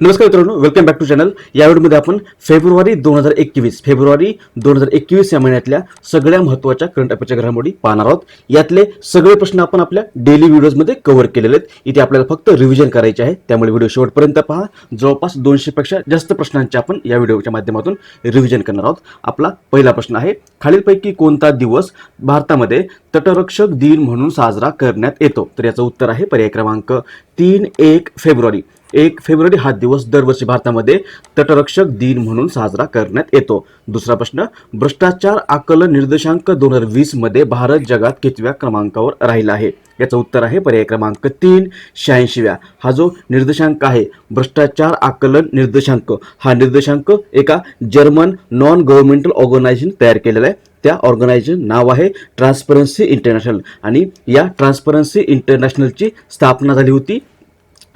नमस्कार मित्रांनो, welcome back to channel. या व्हिडिओमध्ये आपण फेब्रुवारी 2021 या महिन्यातल्या सगळ्या महत्त्वाच्या करंट अफेअरच्या घडामोडी पाहणार आहोत. यातले सगळे प्रश्न आपण आपल्या डेली व्हिडिओजमध्ये कव्हर केलेले आहेत. इथे आपल्याला फक्त रिव्हिजन करायचे आहे, त्यामुळे व्हिडिओ शेवटपर्यंत पहा. जवळपास 200 पेक्षा जास्त प्रश्नांचे आपण या व्हिडिओच्या माध्यमातून रिव्हिजन करणार आहोत. आपला पहिला प्रश्न आहे, खालीलपैकी कोणता दिवस भारतामध्ये तटरक्षक दिन म्हणून साजरा करण्यात येतो? तर याचं उत्तर आहे पर्याय क्रमांक 3 1 फेब्रुवारी. 1 फेब्रुवारी हा दिवस दरवर्षी भारतामध्ये तटरक्षक दिन म्हणून साजरा करण्यात येतो. दुसरा प्रश्न, भ्रष्टाचार आकलन निर्देशांक 2020 मध्ये भारत जगात कितव्या क्रमांकावर राहिला आहे? याचं उत्तर आहे पर्याय क्रमांक 3 86व्या. हा जो निर्देशांक आहे भ्रष्टाचार आकलन निर्देशांक, हा निर्देशांक एका जर्मन नॉन गव्हर्नमेंटल ऑर्गनायझेशन तयार केलेला आहे. त्या ऑर्गनायझेशन नाव आहे ट्रान्सपरन्सी इंटरनॅशनल आणि या ट्रान्सपरन्सी इंटरनॅशनलची स्थापना झाली होती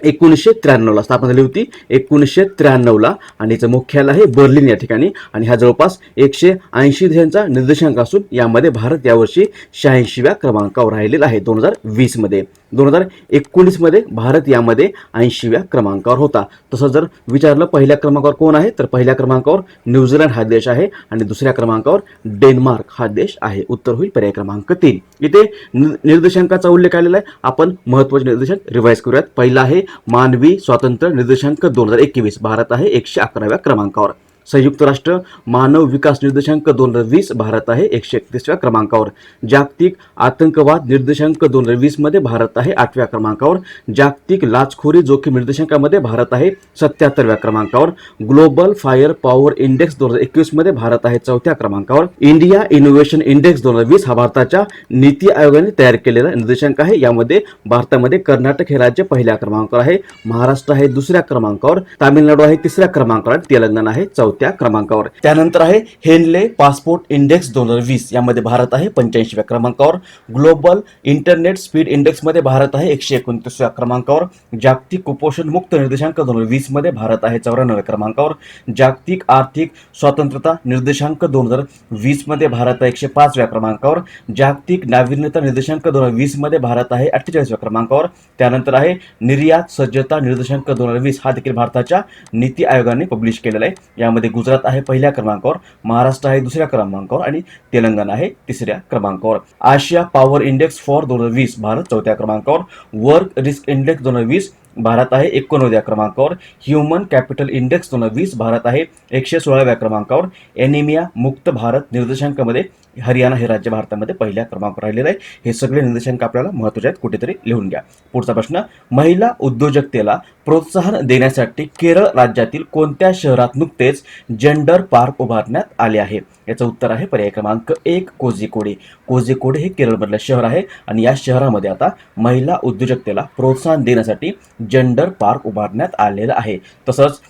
1993ला. स्थापना झाली होती 1993ला आणि याचं मुख्यालय आहे बर्लिन या ठिकाणी. आणि हा जवळपास 180 देशांचा निर्देशांक असून यामध्ये भारत यावर्षी 86व्या क्रमांकावर राहिलेला आहे 2020 मध्ये. 2019 मध्ये भारत यामध्ये 80व्या क्रमांकावर होता. तसं जर विचारलं पहिल्या क्रमांकावर कोण आहे, तर पहिल्या क्रमांकावर न्यूझीलंड हा देश आहे आणि दुसऱ्या क्रमांकावर डेन्मार्क हा देश आहे. उत्तर होईल पर्याय क्रमांक 3. इथे निर्देशांकाचा उल्लेख आलेला आहे. आपण महत्त्वाचे निर्देशांक रिवाइज करूयात. पहिला आहे मानवी स्वातंत्र्य निर्देशांक 2021, भारत आहे 111व्या क्रमांकावर. संयुक्त राष्ट्र मानव विकास निर्देशांक 2020, भारत आहे 131व्या क्रमांकावर. जागतिक आतंकवाद निर्देशांक 2020 मध्ये भारत आहे 8व्या क्रमांकावर. जागतिक लाचखोरी जोखीम निर्देशांकामध्ये भारत आहे 77व्या क्रमांकावर. ग्लोबल फायर पॉवर इंडेक्स 2021 मध्ये भारत आहे 4थ्या क्रमांकावर. इंडिया इनोव्हेशन इंडेक्स 2020 हा भारताच्या नीती आयोगाने तयार केलेला निर्देशांक आहे. यामध्ये भारतामध्ये कर्नाटक हे राज्य पहिल्या क्रमांकावर आहे, महाराष्ट्र आहे दुसऱ्या क्रमांकावर, तामिळनाडू आहे तिसऱ्या क्रमांकावर, तेलंगणा आहे 4थ्या क्रमांकावर. त्यानंतर आहे हेनले पासपोर्ट इंडेक्स 2020, यामध्ये भारत आहे 85व्या क्रमांकावर. ग्लोबल इंटरनेट स्पीड इंडेक्स मध्ये भारत आहे 129व्या क्रमांकावर. जागतिक कुपोषण मुक्त निर्देशांक 2020 मध्ये भारत आहे 94व्या क्रमांकावर. जागतिक आर्थिक स्वतंत्रता निर्देशांक 2020 मध्ये भारत आहे 105व्या क्रमांकावर. जागतिक नाविन्यता निर्देशांक 2020 मध्ये भारत आहे 48व्या क्रमांकावर. त्यानंतर आहे निर्यात सज्जता निर्देशांक 2020, हा देखील भारताच्या नीती आयोगाने पब्लिश केलेला आहे. यामध्ये गुजरात आहे पहिल्या क्रमांकावर, महाराष्ट्र आहे दुसऱ्या क्रमांकावर आणि तेलंगणा आहे तिसऱ्या क्रमांकावर. आशिया पॉवर इंडेक्स फॉर 2020, भारत 4थ्या क्रमांकावर. वर्क रिस्क इंडेक्स 2020, भारत आहे 89व्या क्रमांकावर. ह्युमन कॅपिटल इंडेक्स 2020, भारत आहे 116व्या क्रमांकावर. एनिमिया मुक्त भारत निर्देशांकामध्ये हरियाणा हे राज्य भारतामध्ये पहिल्या क्रमांकावर राहिलेलं आहे. हे सगळे निर्देशांक आपल्याला महत्त्वाचे आहेत, कुठेतरी लिहून घ्या. पुढचा प्रश्न, महिला उद्योजकतेला प्रोत्साहन देण्यासाठी केरळ राज्यातील कोणत्या शहरात नुकतेच जेंडर पार्क उभारण्यात आले आहे? याचं उत्तर आहे पर्याय क्रमांक 1 कोझिकोडे. कोझिकोडे हे केरळमधलं शहर आहे आणि या शहरामध्ये आता महिला उद्योजकतेला प्रोत्साहन देण्यासाठी जेंडर पार्क उभारण्यात आलेलं आहे. तसंच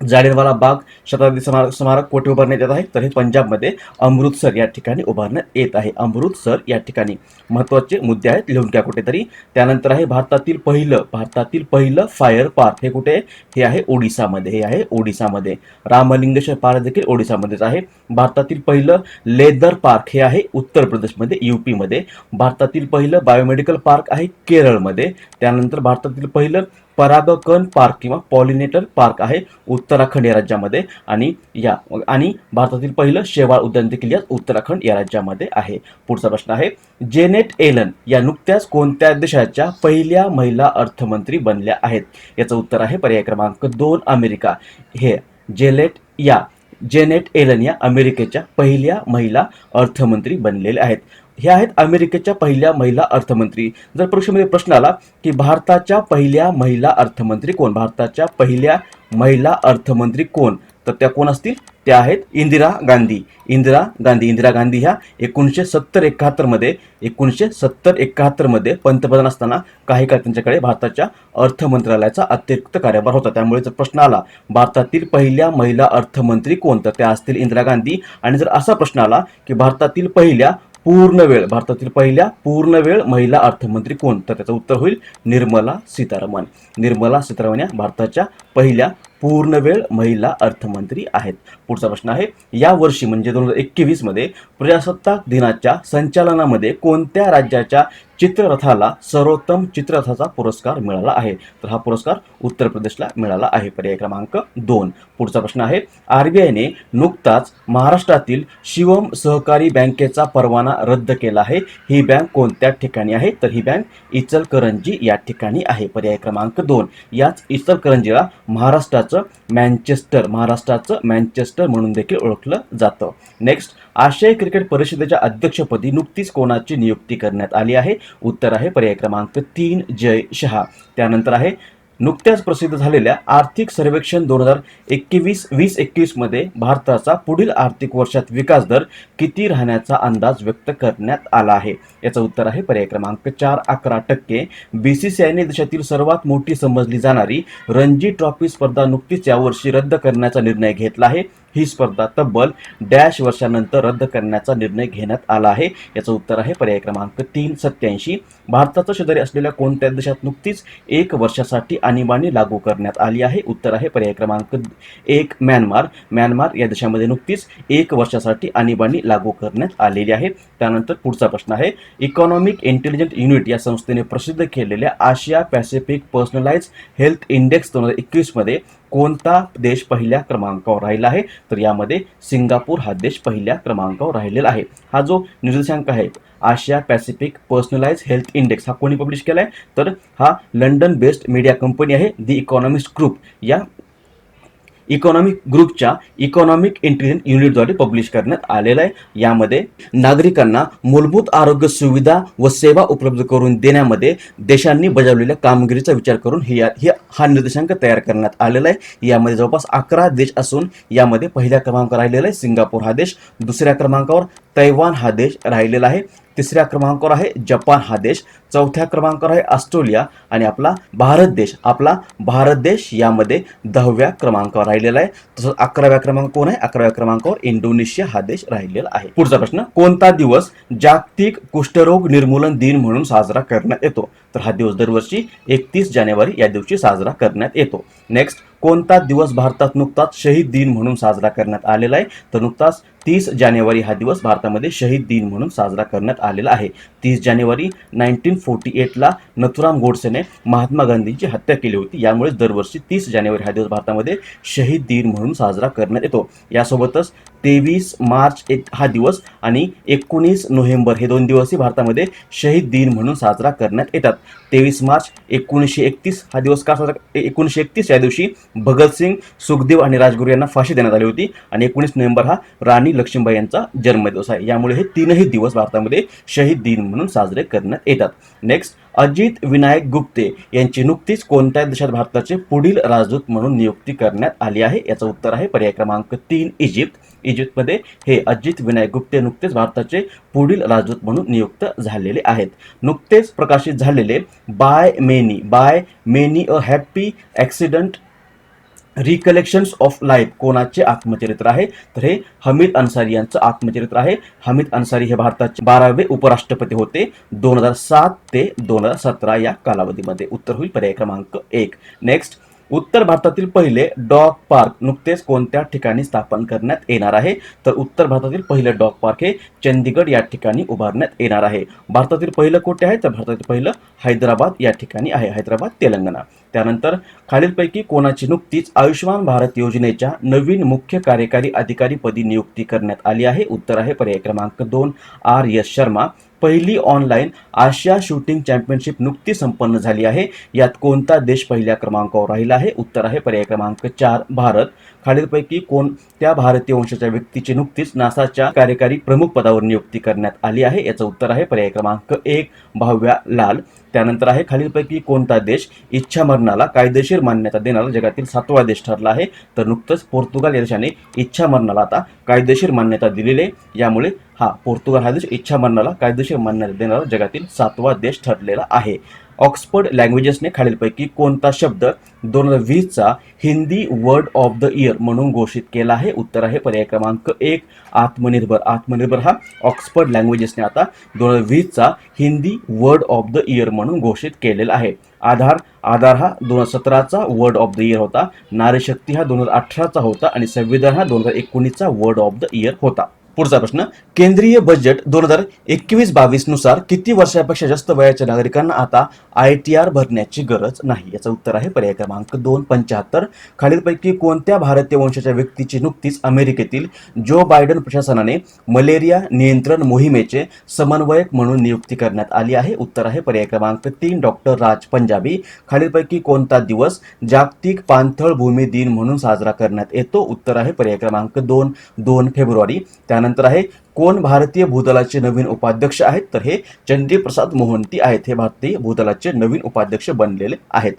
जालियनवाला बाग शताब्दी स्मारक कुठे उभारण्यात येत आहे, तर हे पंजाबमध्ये अमृतसर या ठिकाणी उभारण्यात येत आहे. अमृतसर या ठिकाणी महत्त्वाचे मुद्दे आहेत, लिहून घ्या कुठेतरी. त्यानंतर आहे भारतातील पहिलं फायर पार्क हे कुठे? हे आहे ओडिसामध्ये. हे आहे ओडिसामध्ये. रामलिंगेश्वर पार्क देखील ओडिसामध्येच आहे. भारतातील पहिलं लेदर पार्क हे आहे उत्तर प्रदेशमध्ये, यूपीमध्ये. भारतातील पहिलं बायोमेडिकल पार्क आहे केरळमध्ये. त्यानंतर भारतातील पहिलं परागकण पार्क किंवा पॉलिनेटर पार्क आहे उत्तराखंड या राज्यामध्ये. आणि भारतातील पहिलं शेवाळ उद्यान देखील या उत्तराखंड या राज्यामध्ये आहे. पुढचा प्रश्न आहे, जेनेट येलन या नुकत्याच कोणत्या देशाच्या पहिल्या महिला अर्थमंत्री बनल्या आहेत? याचं उत्तर आहे पर्याय क्रमांक 2 अमेरिका. हे जेनेट येलन या अमेरिकेच्या पहिल्या महिला अर्थमंत्री बनलेल्या आहेत. हे आहेत अमेरिकेच्या पहिल्या महिला अर्थमंत्री. जर परीक्षेमध्ये प्रश्न आला की भारताच्या पहिल्या महिला अर्थमंत्री कोण, भारताच्या पहिल्या महिला अर्थमंत्री कोण, तर त्या कोण असतील? त्या आहेत इंदिरा गांधी. इंदिरा गांधी ह्या 1970-71 मध्ये पंतप्रधान असताना काही काळ त्यांच्याकडे भारताच्या अर्थ मंत्रालयाचा अतिरिक्त कार्यभार होता. त्यामुळे जर प्रश्न आला भारतातील पहिल्या महिला अर्थमंत्री कोण, तर त्या असतील इंदिरा गांधी. आणि जर असा प्रश्न आला की भारतातील पहिल्या पूर्णवेळ महिला अर्थमंत्री कोण, तर त्याचं उत्तर होईल निर्मला सीतारामन. निर्मला सीतारामन या भारताच्या पहिल्या पूर्णवेळ महिला अर्थमंत्री आहेत. पुढचा प्रश्न आहे, या वर्षी म्हणजे 2021 मध्ये प्रजासत्ताक दिनाच्या संचालनामध्ये कोणत्या राज्याच्या चित्ररथाला सर्वोत्तम चित्ररथाचा पुरस्कार मिळाला आहे? तर हा पुरस्कार उत्तर प्रदेशला मिळाला आहे. पर्याय क्रमांक 2. पुढचा प्रश्न आहे, आरबीआयने नुकताच महाराष्ट्रातील शिवम सहकारी बँकेचा परवाना रद्द केला आहे. ही बँक कोणत्या ठिकाणी आहे? तर ही बँक इचलकरंजी या ठिकाणी आहे. पर्याय क्रमांक 2. याच इचलकरंजीला महाराष्ट्राचं मँचेस्टर म्हणून देखील ओळखलं जातं. नेक्स्ट, आशियाई क्रिकेट परिषदेच्या अध्यक्षपदी नुकतीच कोणाची नियुक्ती करण्यात आली आहे? उत्तर आहे पर्याय क्रमांक 3 जय शहा. त्यानंतर आहे, नुकत्याच प्रसिद्ध झालेल्या आर्थिक सर्वेक्षण 2021 मध्ये भारताचा पुढील आर्थिक वर्षात विकास दर किती राहण्याचा अंदाज व्यक्त करण्यात आला आहे? याचं उत्तर आहे पर्याय क्रमांक 4 11%. बीसीसीआयने देशातील सर्वात मोठी समजली जाणारी रणजी ट्रॉफी स्पर्धा नुकतीच यावर्षी रद्द करण्याचा निर्णय घेतला आहे. ही स्पर्धा तब्बल डॅश वर्षानंतर रद्द करण्याचा निर्णय घेण्यात आला आहे. याचं उत्तर आहे पर्याय क्रमांक 3 87. भारताचं शेजारी असलेल्या कोणत्या देशात नुकतीच 1 वर्षासाठी आणीबाणी लागू करण्यात आली आहे? उत्तर आहे पर्याय क्रमांक 1 म्यानमार या देशामध्ये नुकतीच 1 वर्षासाठी आणीबाणी लागू करण्यात आलेली आहे. त्यानंतर पुढचा प्रश्न आहे, इकॉनॉमिक इंटेलिजन्स युनिट या संस्थेने प्रसिद्ध केलेल्या आशिया पॅसिफिक पर्सनलाइज हेल्थ इंडेक्स 2021 मध्ये कोणता देश पहिल्या क्रमांकावर राहिला आहे? तर यामध्ये सिंगापूर हा देश पहिल्या क्रमांकावर राहिलेला आहे. हा जो निर्देशांक आहे आशिया पॅसिफिक पर्सनलाइज हेल्थ इंडेक्स हा कोणी पब्लिश केला आहे? तर हा लंडन बेस्ड मीडिया कंपनी आहे दी इकॉनॉमिस्ट ग्रुप या इकॉनॉमिक ग्रुपच्या इकॉनॉमिक इंटेलिजन्स युनिटद्वारे पब्लिश करण्यात आलेला आहे. यामध्ये नागरिकांना मूलभूत आरोग्य सुविधा व सेवा उपलब्ध करून देण्यामध्ये देशांनी बजावलेल्या कामगिरीचा विचार करून हा निर्देशांक तयार करण्यात आलेला आहे. यामध्ये जवळपास 11 देश असून यामध्ये पहिल्या क्रमांकावर राहिलेला आहे सिंगापूर हा देश, दुसऱ्या क्रमांकावर तैवान हा देश राहिलेला आहे, तिसऱ्या क्रमांकावर आहे जपान हा देश, चौथ्या क्रमांकावर आहे ऑस्ट्रेलिया आणि आपला भारत देश यामध्ये 10व्या क्रमांकावर राहिलेला आहे. तसंच 11व्या क्रमांक कोण आहे? 11व्या क्रमांकावर इंडोनेशिया हा देश राहिलेला आहे. पुढचा प्रश्न, कोणता दिवस जागतिक कुष्ठरोग निर्मूलन दिन म्हणून साजरा करण्यात येतो? तर हा दिवस दरवर्षी 31 जानेवारी या दिवशी साजरा करण्यात येतो. नेक्स्ट, कोणता दिवस भारतात नुकताच शहीद दिन म्हणून साजरा करण्यात आलेला आहे? तर नुकताच 30 जानेवारी हा दिवस भारतामध्ये शहीद दिन म्हणून साजरा करण्यात आलेला आहे. 30 जानेवारी 1948ला नथुराम गोडसेने महात्मा गांधींची हत्या केली होती. यामुळे दरवर्षी 30 जानेवारी हा दिवस भारतामध्ये शहीद दिन म्हणून साजरा करण्यात येतो. यासोबतच 23 मार्च हा दिवस आणि 19 नोव्हेंबर हे 2 दिवसही भारतामध्ये शहीद दिन म्हणून साजरा करण्यात येतात. 23 मार्च 1931 हा दिवस का साजरा? 1931 या दिवशी भगतसिंग, सुखदेव आणि राजगुरू यांना फाशी देण्यात आली होती आणि 19 नोव्हेंबर हा राणी लक्ष्मीबाई यांचा जन्मदिवस आहे. यामुळे हे 3ही दिवस भारतामध्ये शहीद दिन म्हणून साजरे करण्यात येतात. नेक्स्ट, अजित विनायक गुप्ते यांची नुकतीच कोणत्या देशात भारताचे पुढील राजदूत म्हणून नियुक्ती करण्यात आली आहे? याचं उत्तर आहे पर्याय क्रमांक 3 इजिप्त. इजिप्तमध्ये हे अजित विनायक गुप्ते नुकतेच भारताचे पुढील राजदूत म्हणून नियुक्त झालेले आहेत. नुकतेच प्रकाशित झालेले by many a happy accident recollections of life कोणाचे आत्मचरित्र आहे? तर हे हमीद अन्सारी यांचं आत्मचरित्र आहे. हमीद अन्सारी हे भारताचे 12वे उपराष्ट्रपती होते 2007 ते 2017 या कालावधीमध्ये. उत्तर होईल पर्याय क्रमांक 1. नेक्स्ट, उत्तर भारतातील पहिले डॉग पार्क नुकतेच कोणत्या ठिकाणी स्थापन करण्यात येणार आहे? तर उत्तर भारतातील पहिले डॉग पार्क हे चंदीगड या ठिकाणी उभारण्यात येणार आहे. भारतातील पहिलं कुठे आहे? तर भारतातील पहिलं हैदराबाद या ठिकाणी आहे, हैदराबाद तेलंगणा. त्यानंतर खालीलपैकी कोणाची नुकतीच आयुष्यमान भारत योजनेच्या नवीन मुख्य कार्यकारी अधिकारीपदी नियुक्ती करण्यात आली आहे? उत्तर आहे पर्याय क्रमांक 2 RS शर्मा. पहिली ऑनलाईन आशिया शूटिंग चॅम्पियनशिप नुकतीच संपन्न झाली आहे. यात कोणता देश पहिल्या क्रमांकावर राहिला आहे? उत्तर आहे पर्याय क्रमांक 4 भारत. खालीलपैकी कोणत्या भारतीय वंशाच्या व्यक्तीची नुकतीच नासाच्या कार्यकारी प्रमुख पदावर नियुक्ती करण्यात आली आहे? याचं उत्तर आहे पर्याय क्रमांक 1 भाव्या लाल. त्यानंतर आहे, खालीलपैकी कोणता देश इच्छामरणाला कायदेशीर मान्यता देणारा जगातील 7वा देश ठरला आहे? तर नुकतंच पोर्तुगाल या देशाने इच्छामरणाला आता कायदेशीर मान्यता दिलेली आहे. यामुळे पोर्तुगाल हा देश इच्छामरणाला कायदेशीर मान्यता देणारा जगातील 7वा देश ठरलेला आहे. ऑक्सफर्ड लँग्वेजेसने खालीलपैकी कोणता शब्द 2020चा Hindi word of the year म्हणून घोषित केला आहे? उत्तर आहे पर्याय क्रमांक 1 आत्मनिर्भर. आत्मनिर्भर हा ऑक्सफर्ड लँग्वेजेसने आता 2020चा Hindi word of the year म्हणून घोषित केलेला आहे. आधार हा 2017चा वर्ड ऑफ द इयर होता. नारी शक्ती हा 2018चा होता आणि संविधान हा 2019चा वर्ड ऑफ द इयर होता. पुढचा प्रश्न, केंद्रीय बजेट 2021-22 नुसार किती वर्षापेक्षा जास्त वयाच्या नागरिकांना आता ITR भरण्याची गरज नाही? याचं उत्तर आहे पर्याय क्रमांक 2, 75. खालीलपैकी कोणत्या भारतीय वंशाच्या व्यक्तीची नुकतीच अमेरिकेतील जो बायडन प्रशासनाने मलेरिया नियंत्रण मोहिमेचे समन्वयक म्हणून नियुक्ती करण्यात आली आहे? उत्तर आहे पर्याय क्रमांक 3, डॉक्टर राज पंजाबी. खालीलपैकी कोणता दिवस जागतिक पाणथळ भूमी दिन म्हणून साजरा करण्यात येतो? उत्तर आहे पर्याय क्रमांक 2 फेब्रुवारी. त्यानंतर आहे, कोण भारतीय भूदलाचे नवीन उपाध्यक्ष आहेत? तर हे चंद्री प्रसाद मोहंती आहेत. हे भारतीय भूदलाचे नवीन उपाध्यक्ष बनलेले आहेत.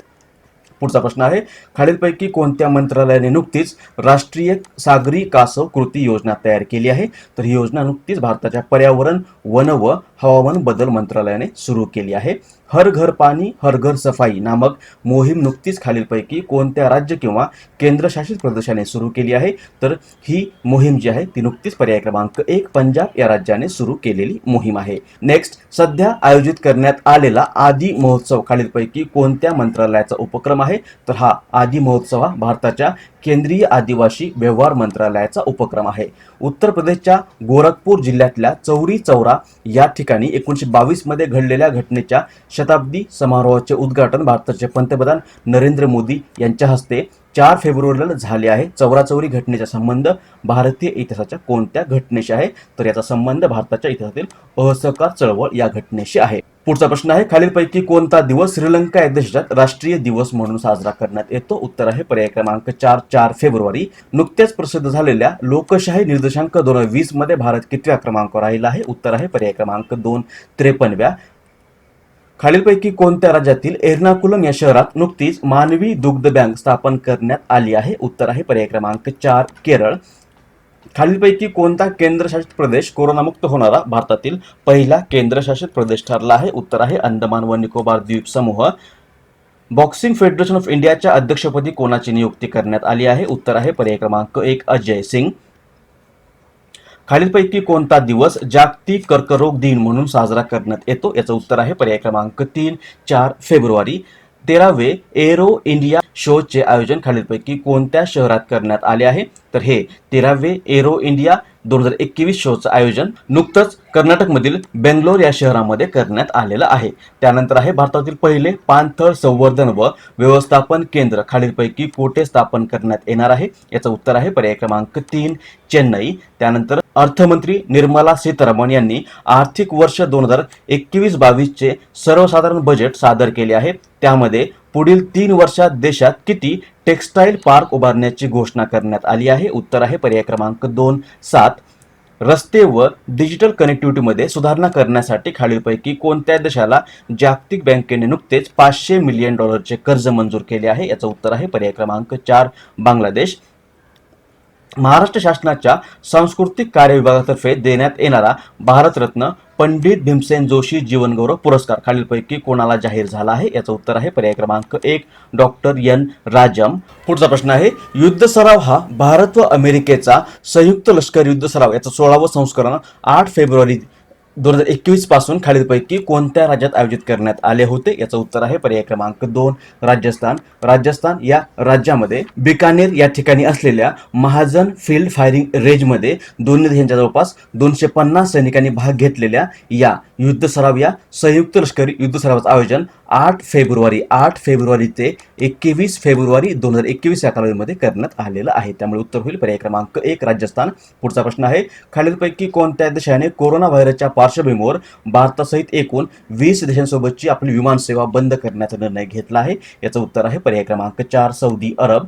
पुढचा प्रश्न आहे, खालीलपैकी कोणत्या मंत्रालयाने नुकतीच राष्ट्रीय सागरी कासव कृती योजना तयार केली आहे? तर ही योजना नुकतीच भारताच्या पर्यावरण, वन व हवामान बदल मंत्रालयाने सुरू केली आहे. हर घर पाणी हर घर सफाई नामक मोहीम नुकतीच खालीलपैकी कोणत्या राज्य किंवा केंद्रशासित प्रदेशाने सुरू केली आहे? तर ही मोहीम जी आहे ती नुकतीच पर्याय क्रमांक 1 पंजाब या राज्याने सुरू केलेली मोहीम आहे. नेक्स्ट, सध्या आयोजित करण्यात आलेला आदी महोत्सव खालीलपैकी कोणत्या मंत्रालयाचा उपक्रम आहे? तर हा आदी महोत्सव हा भारताच्या केंद्रीय आदिवासी व्यवहार मंत्रालयाचा उपक्रम आहे. उत्तर प्रदेशच्या गोरखपूर जिल्ह्यातल्या चौरी चौरा या ठिकाणी 1922 मध्ये घडलेल्या घटनेच्या शताब्दी समारोहाचे उद्घाटन भारताचे पंतप्रधान नरेंद्र मोदी यांच्या हस्ते 4 फेब्रुवारीला झाले आहे. चौराचौरी घटनेचा संबंध भारतीय इतिहासाच्या कोणत्या घटनेशी आहे? तर याचा संबंध भारताच्या इतिहासातील असहकार चळवळ या घटनेशी आहे. पुढचा प्रश्न आहे, खालीलपैकी कोणता दिवस श्रीलंका या देशात राष्ट्रीय दिवस म्हणून साजरा करण्यात येतो? उत्तर आहे पर्याय क्रमांक 4 फेब्रुवारी. नुकत्याच प्रसिद्ध झालेल्या लोकशाही निर्देशांक 2020 मध्ये भारत कितव्या क्रमांकावर राहिला आहे? उत्तर आहे पर्याय क्रमांक 2 53व्या. खालीलपैकी कोणत्या राज्यातील एर्नाकुलम या शहरात नुकतीच मानवी दुग्ध बँक स्थापन करण्यात आली आहे? उत्तर आहे पर्याय क्रमांक 4 केरळ. खालीलपैकी कोणता केंद्रशासित प्रदेश कोरोनामुक्त होणारा भारतातील पहिला केंद्रशासित प्रदेश ठरला आहे? उत्तर आहे अंदमान व निकोबार द्वीप समूह. बॉक्सिंग फेडरेशन ऑफ इंडियाच्या अध्यक्षपदी कोणाची नियुक्ती करण्यात आली आहे? उत्तर आहे पर्याय क्रमांक 1 अजय सिंग. खालीलपैकी कोणता दिवस जागतिक कर्करोग दिन म्हणून साजरा करण्यात येतो? याचं उत्तर आहे पर्याय क्रमांक 3 4 फेब्रुवारी. 13वे एरो इंडिया शोचे आयोजन खालीलपैकी कोणत्या शहरात करण्यात आले आहे? तर हे 13वे एरो इंडिया 2021 शोचं आयोजन नुकतंच कर्नाटकमधील बेंगलोर या शहरामध्ये करण्यात आलेलं आहे. त्यानंतर आहे, भारतातील पहिले पाणथळ संवर्धन व व्यवस्थापन केंद्र खालीलपैकी कोठे स्थापन करण्यात येणार आहे? याचं उत्तर आहे पर्याय क्रमांक 3 चेन्नई. त्यानंतर अर्थमंत्री निर्मला सीतारामन यांनी आर्थिक वर्ष 2021-22 चे सर्वसाधारण बजेट सादर केले आहे. त्यामध्ये पुढील 3 वर्षात देशात किती टेक्सटाईल पार्क उभारण्याची घोषणा करण्यात आली आहे? उत्तर आहे पर्याय क्रमांक 2 7. रस्ते व डिजिटल कनेक्टिव्हिटीमध्ये सुधारणा करण्यासाठी खालीलपैकी कोणत्या देशाला जागतिक बँकेने नुकतेच $500 मिलियन कर्ज मंजूर केले आहे? याचं उत्तर आहे पर्याय क्रमांक 4 बांगलादेश. महाराष्ट्र शासनाच्या सांस्कृतिक कार्य विभागातर्फे देण्यात येणारा भारतरत्न पंडित भीमसेन जोशी जीवनगौरव पुरस्कार खालीलपैकी कोणाला जाहीर झाला आहे? याचं उत्तर आहे पर्याय क्रमांक 1 डॉक्टर एन राजम. पुढचा प्रश्न आहे, युद्ध सराव हा भारत व अमेरिकेचा संयुक्त लष्करी युद्ध सराव याचं 16वं संस्करण 8 फेब्रुवारी 2021 पासून खालीलपैकी कोणत्या राज्यात आयोजित करण्यात आले होते? याचं उत्तर आहे पर्याय क्रमांक 2 राजस्थान. राजस्थान या राज्यामध्ये बिकानेर या ठिकाणी असलेल्या महाजन फील्ड फायरिंग रेंजमध्ये दोन्ही देशांच्या जवळपास 250 सैनिकांनी भाग घेतलेल्या या युद्ध सराव या संयुक्त लष्करी युद्ध सरावाचं आयोजन 8 फेब्रुवारी ते 21 फेब्रुवारी 2021 या कालावधीमध्ये करण्यात आलेलं आहे. त्यामुळे उत्तर होईल पर्याय क्रमांक 1 राजस्थान. पुढचा प्रश्न आहे, खालीलपैकी कोणत्या देशाने कोरोना व्हायरसच्या पार्श्वभूमीवर भारतासहित एकूण 20 देशांसोबतची आपली विमान सेवा बंद करण्याचा निर्णय घेतला आहे? याचं उत्तर आहे पर्याय क्रमांक 4 सौदी अरब.